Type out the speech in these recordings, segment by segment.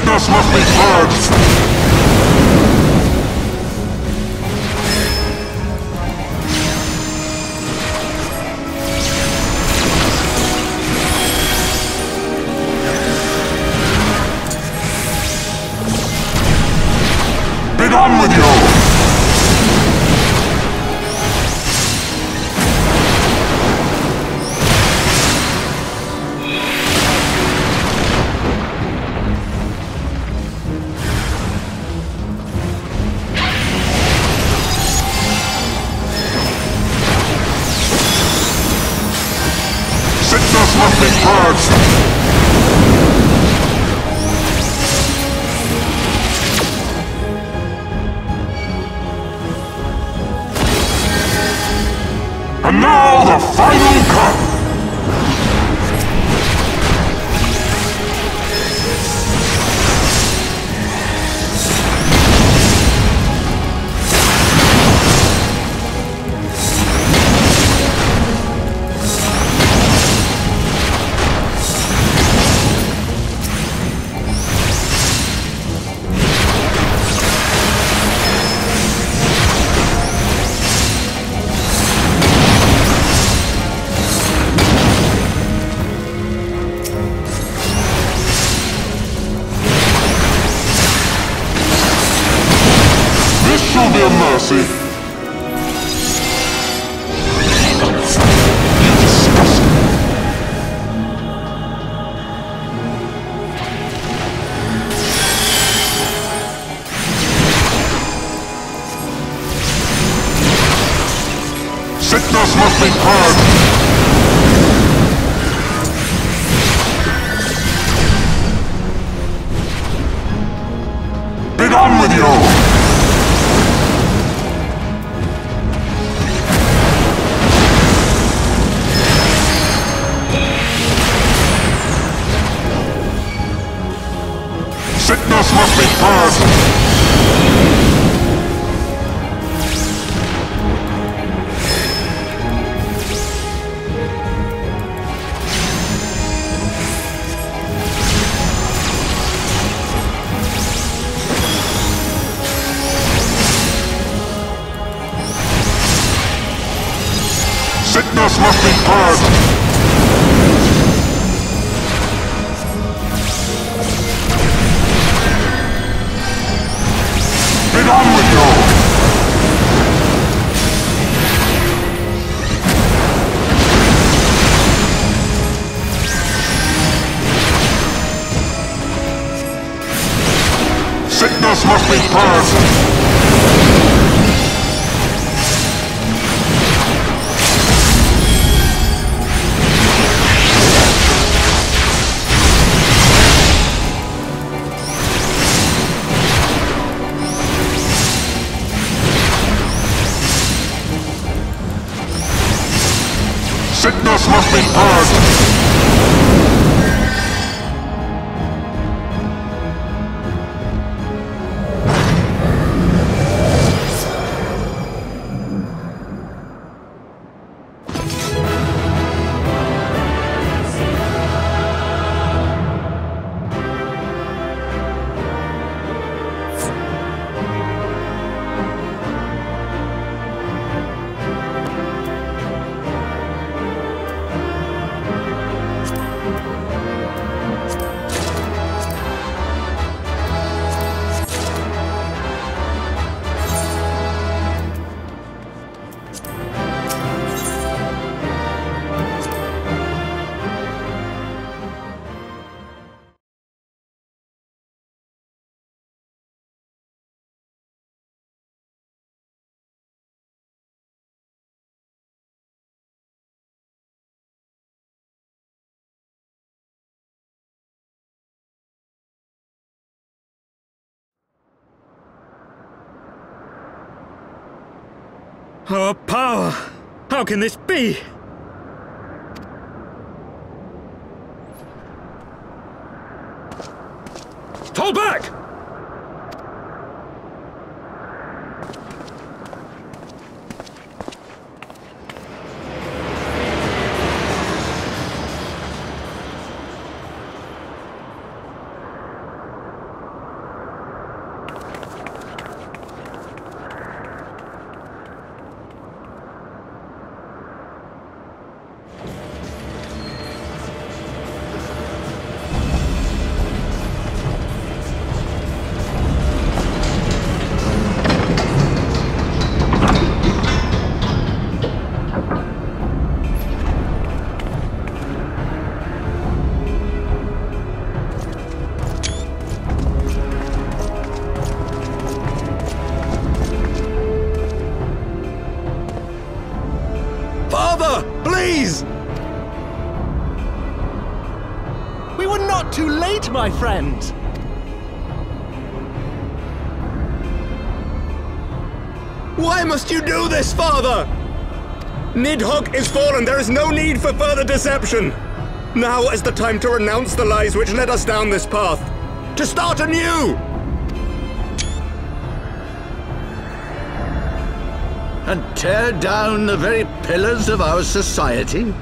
Sickness must be purged! Begone with you! Sickness must be purged! And now the final cut! Shall be a mercy. You disgust me. Sickness must be purged. Begone with you. Sickness must be purged! Sickness must be purged! Begone with you! Sickness must be purged! Sickness must be purged! Our power! How can this be? Hold back! Father, please! We were not too late, my friend! Why must you do this, Father? Nidhogg is fallen. There is no need for further deception. Now is the time to renounce the lies which led us down this path. To start anew! And tear down the very pillars of our society?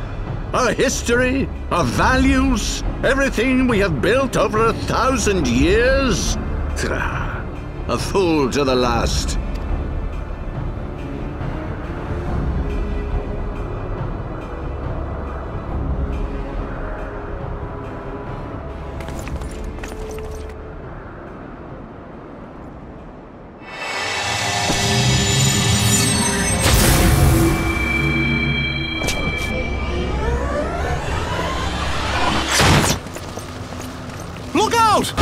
Our history, our values, everything we have built over 1,000 years? A fool to the last. Look out!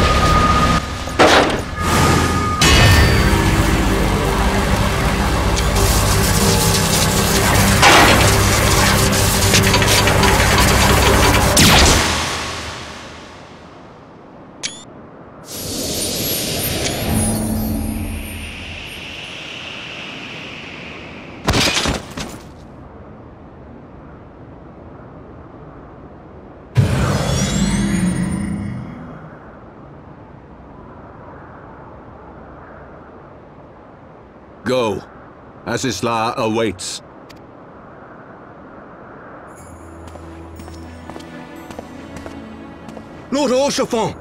Go. Azizla awaits. Lord Orchefort!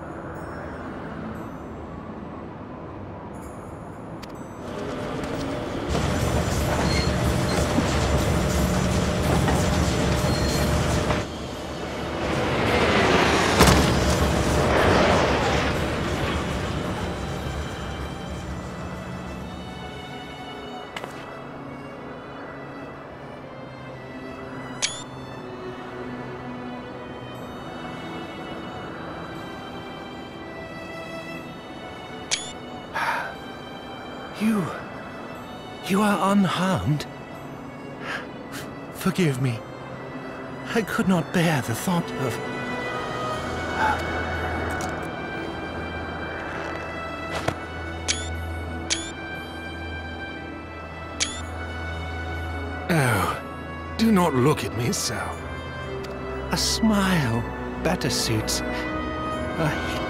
You are unharmed? Forgive me. I could not bear the thought of... Oh, do not look at me so. A smile better suits a...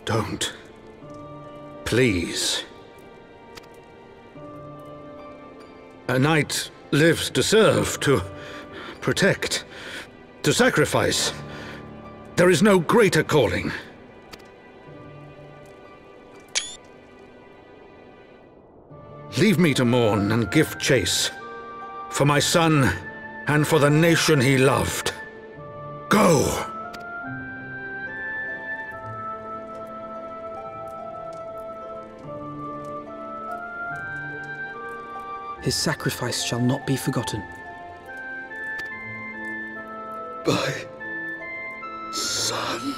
Don't. Please. A knight lives to serve, to protect, to sacrifice. There is no greater calling. Leave me to mourn and give chase, for my son and for the nation he loved. Go! His sacrifice shall not be forgotten. My son.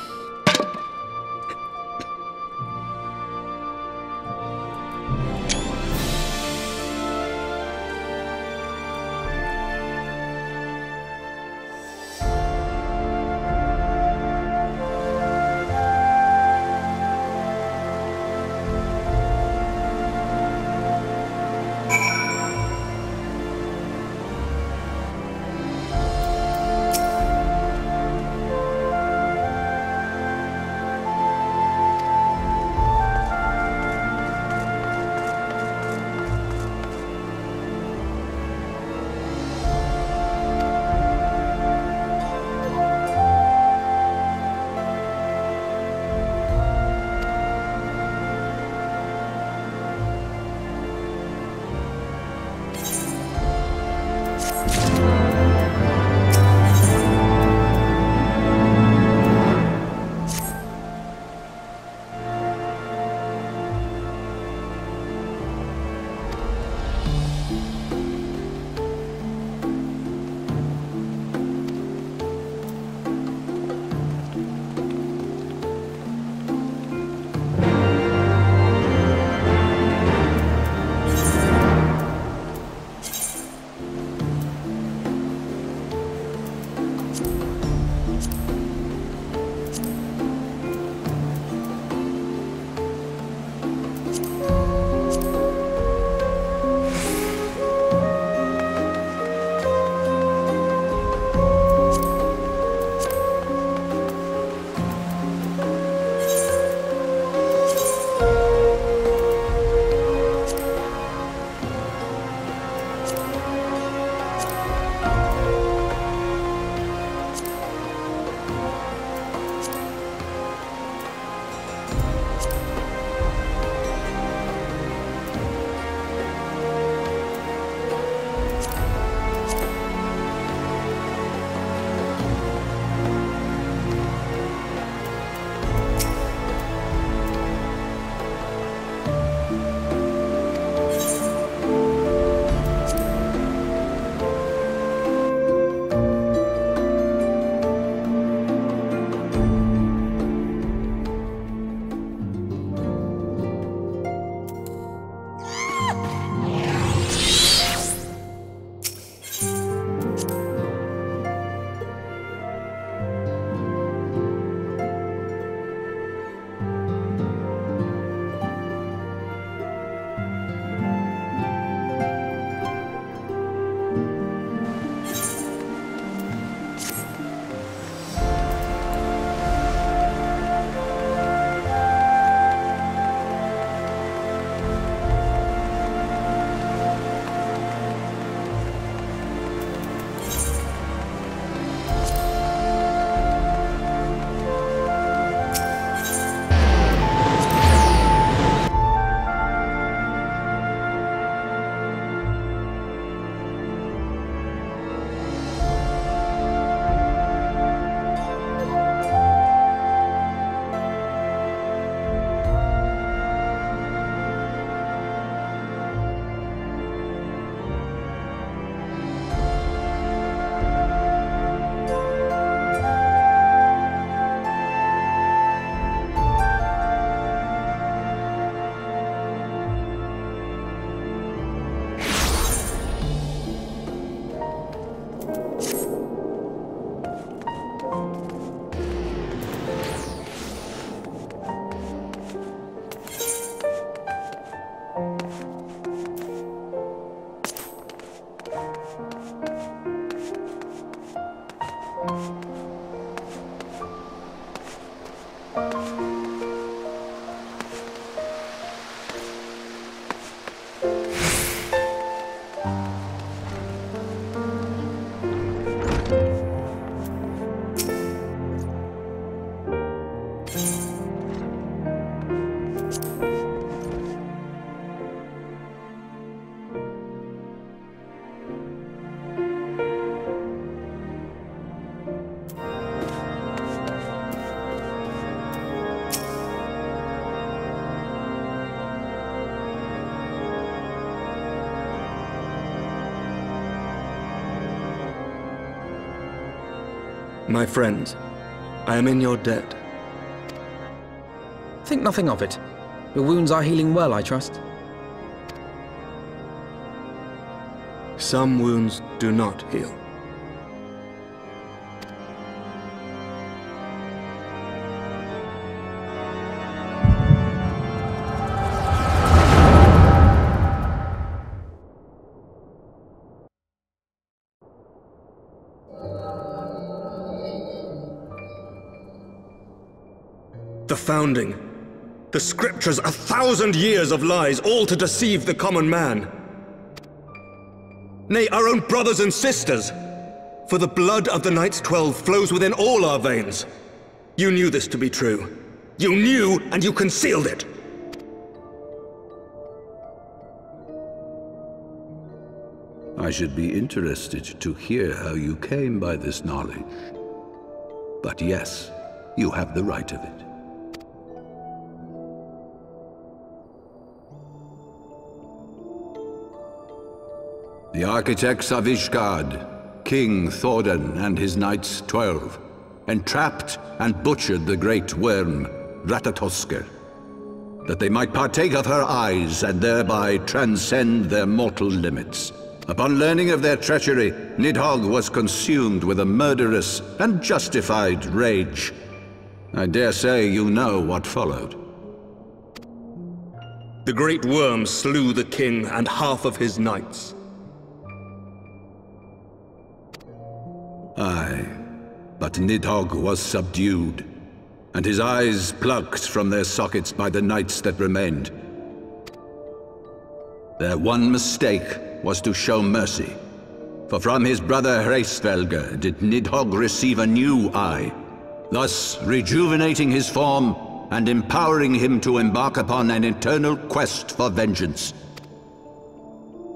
My friends, I am in your debt. Think nothing of it. Your wounds are healing well, I trust. Some wounds do not heal. The founding. The scriptures, 1,000 years of lies, all to deceive the common man. Nay, our own brothers and sisters. For the blood of the Knights 12 flows within all our veins. You knew this to be true. You knew, and you concealed it. I should be interested to hear how you came by this knowledge. But yes, you have the right of it. The architects of Ishgard, King Thordan and his Knights 12, entrapped and butchered the great worm, Ratatoskr, that they might partake of her eyes and thereby transcend their mortal limits. Upon learning of their treachery, Nidhogg was consumed with a murderous and justified rage. I dare say you know what followed. The great worm slew the king and half of his knights. Aye, but Nidhogg was subdued, and his eyes plucked from their sockets by the knights that remained. Their one mistake was to show mercy, for from his brother Hreysvelgr did Nidhogg receive a new eye, thus rejuvenating his form and empowering him to embark upon an eternal quest for vengeance.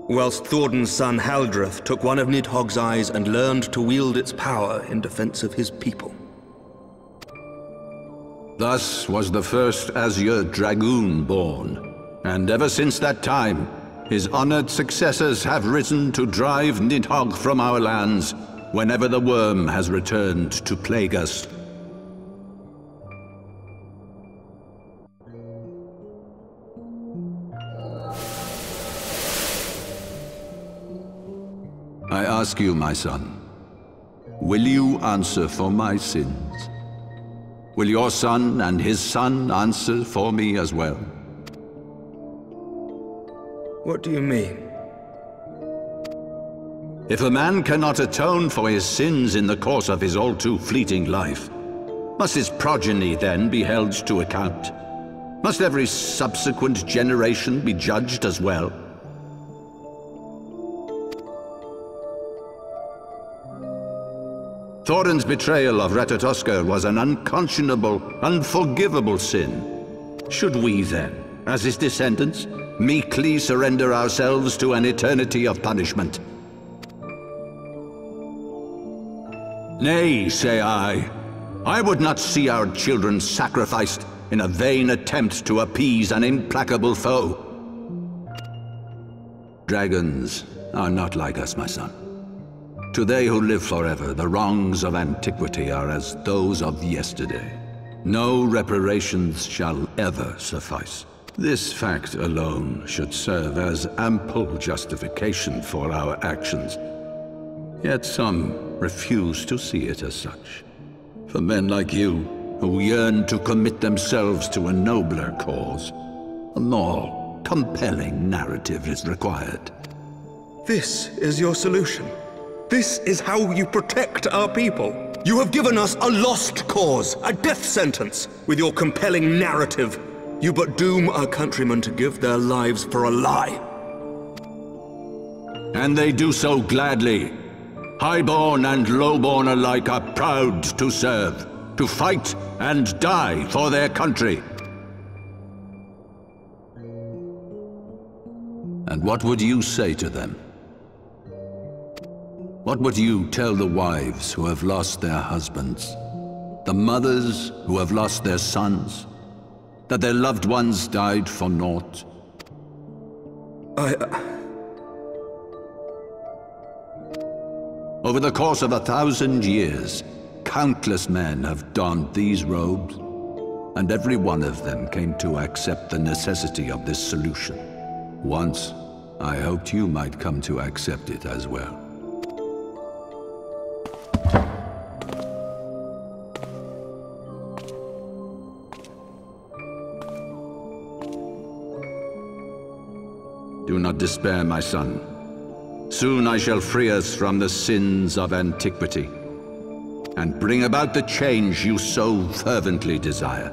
Whilst Thordan's son Haldreth took one of Nidhogg's eyes and learned to wield its power in defense of his people. Thus was the first Azure Dragoon born, and ever since that time, his honored successors have risen to drive Nidhogg from our lands whenever the worm has returned to plague us. I ask you, my son, will you answer for my sins? Will your son and his son answer for me as well? What do you mean? If a man cannot atone for his sins in the course of his all-too-fleeting life, must his progeny then be held to account? Must every subsequent generation be judged as well? Thordan's betrayal of Ratatoskr was an unconscionable, unforgivable sin. Should we then, as his descendants, meekly surrender ourselves to an eternity of punishment? Nay, say I. I would not see our children sacrificed in a vain attempt to appease an implacable foe. Dragons are not like us, my son. To they who live forever, the wrongs of antiquity are as those of yesterday. No reparations shall ever suffice. This fact alone should serve as ample justification for our actions. Yet some refuse to see it as such. For men like you, who yearn to commit themselves to a nobler cause, a more compelling narrative is required. This is your solution. This is how you protect our people. You have given us a lost cause, a death sentence. With your compelling narrative, you but doom our countrymen to give their lives for a lie. And they do so gladly. Highborn and lowborn alike are proud to serve, to fight and die for their country. And what would you say to them? What would you tell the wives who have lost their husbands? The mothers who have lost their sons? That their loved ones died for naught? Over the course of 1,000 years, countless men have donned these robes, and every one of them came to accept the necessity of this solution. Once, I hoped you might come to accept it as well. Do not despair, my son. Soon I shall free us from the sins of antiquity, and bring about the change you so fervently desire.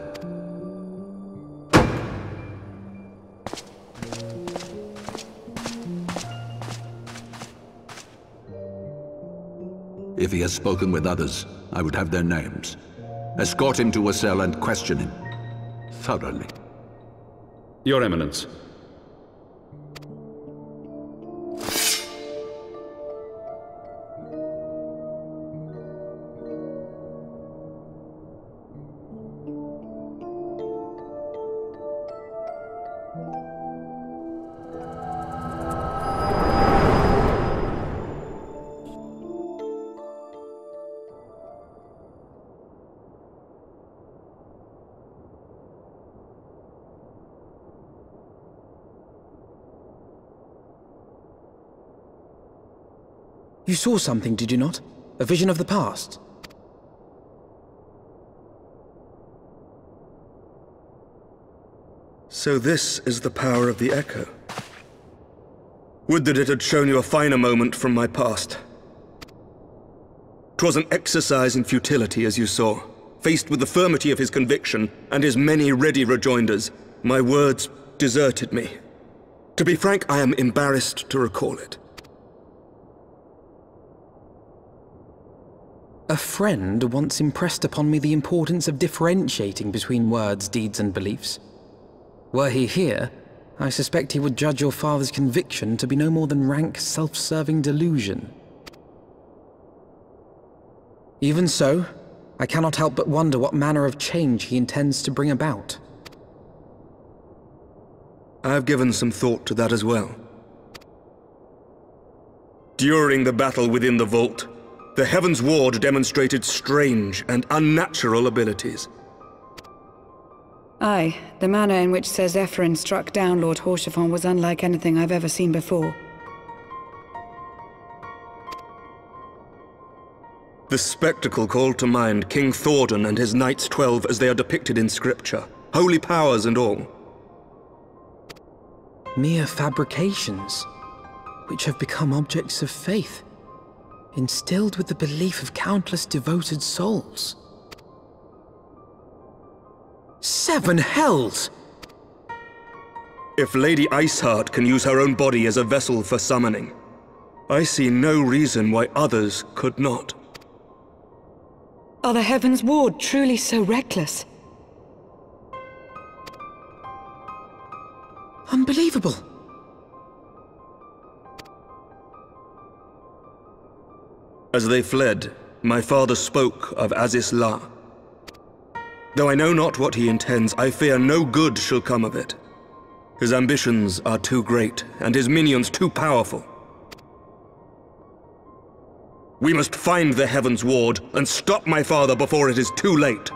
If he has spoken with others, I would have their names. Escort him to a cell and question him thoroughly. Your Eminence. You saw something, did you not? A vision of the past? So this is the power of the Echo. Would that it had shown you a finer moment from my past. 'Twas an exercise in futility, as you saw. Faced with the firmity of his conviction and his many ready rejoinders, my words deserted me. To be frank, I am embarrassed to recall it. A friend once impressed upon me the importance of differentiating between words, deeds, and beliefs. Were he here, I suspect he would judge your father's conviction to be no more than rank, self-serving delusion. Even so, I cannot help but wonder what manner of change he intends to bring about. I've given some thought to that as well. During the battle within the vault, the Heavensward demonstrated strange and unnatural abilities. Aye, the manner in which Sir Zephyrin struck down Lord Haurchefant was unlike anything I've ever seen before. The spectacle called to mind King Thordan and his Knights 12 as they are depicted in scripture, holy powers and all. Mere fabrications, which have become objects of faith, instilled with the belief of countless devoted souls. 7 hells! If Lady Iceheart can use her own body as a vessel for summoning, I see no reason why others could not. Are the Heavensward truly so reckless? Unbelievable! As they fled, my father spoke of Aziz La. Though I know not what he intends, I fear no good shall come of it. His ambitions are too great, and his minions too powerful. We must find the Heavensward and stop my father before it is too late.